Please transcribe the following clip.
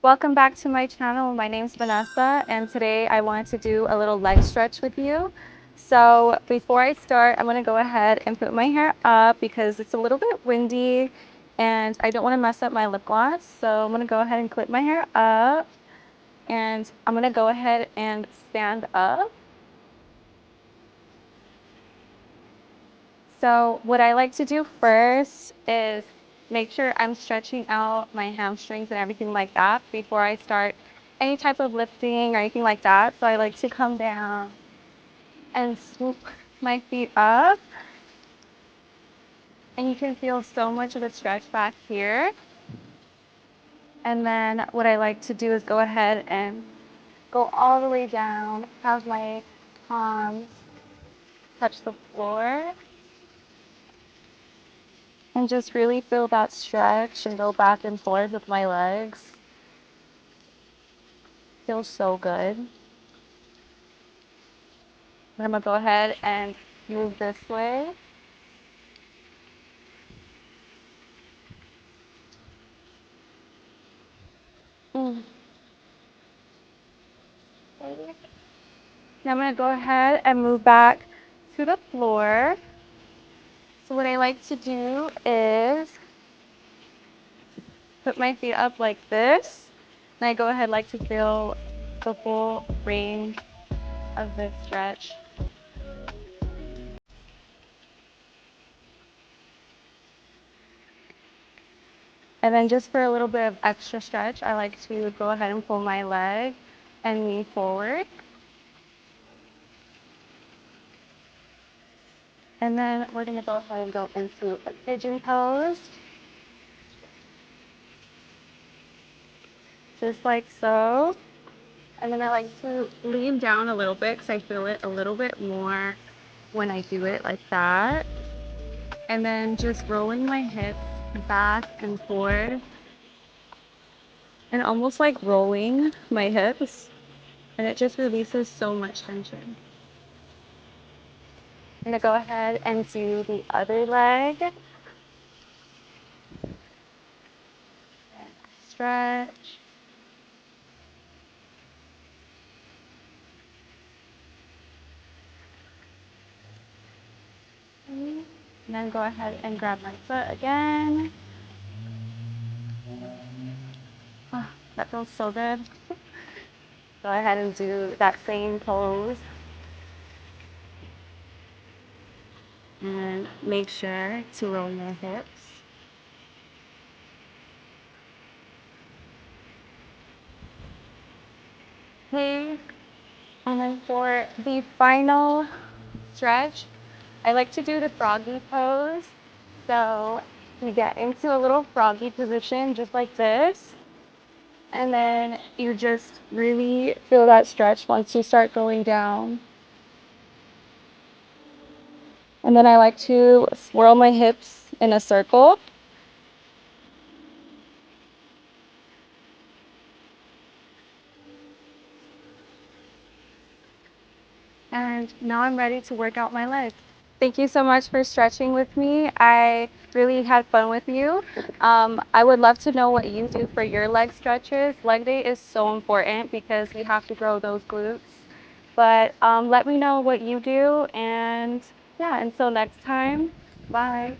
Welcome back to my channel. My name's Vanessa, and today I wanted to do a little leg stretch with you. So before I start, I'm gonna go ahead and put my hair up because it's a little bit windy and I don't wanna mess up my lip gloss. So I'm gonna go ahead and clip my hair up and I'm gonna go ahead and stand up. So what I like to do first is make sure I'm stretching out my hamstrings and everything like that before I start any type of lifting or anything like that. So I like to come down and swoop my feet up. And you can feel so much of a stretch back here. And then what I like to do is go ahead and go all the way down, have my palms touch the floor. And just really feel that stretch and go back and forth with my legs. Feels so good. I'm gonna go ahead and move this way. Mm. Okay. Now I'm gonna go ahead and move back to the floor. So what I like to do is put my feet up like this. And I go ahead like to feel the full range of this stretch. And then just for a little bit of extra stretch, I like to go ahead and pull my leg and lean forward. And then we're gonna go ahead and go into a pigeon pose. Just like so. And then I like to lean down a little bit because I feel it a little bit more when I do it like that. And then just rolling my hips back and forth and almost like rolling my hips. And it just releases so much tension. I'm gonna go ahead and do the other leg. Stretch. And then go ahead and grab my foot again. Oh, that feels so good. Go ahead and do that same pose. And make sure to roll your hips. Okay. And then for the final stretch, I like to do the froggy pose. So you get into a little froggy position just like this. And then you just really feel that stretch once you start going down. And then I like to swirl my hips in a circle. And now I'm ready to work out my legs. Thank you so much for stretching with me. I really had fun with you. I would love to know what you do for your leg stretches. Leg day is so important because we have to grow those glutes. But let me know what you do. And yeah, until next time, bye.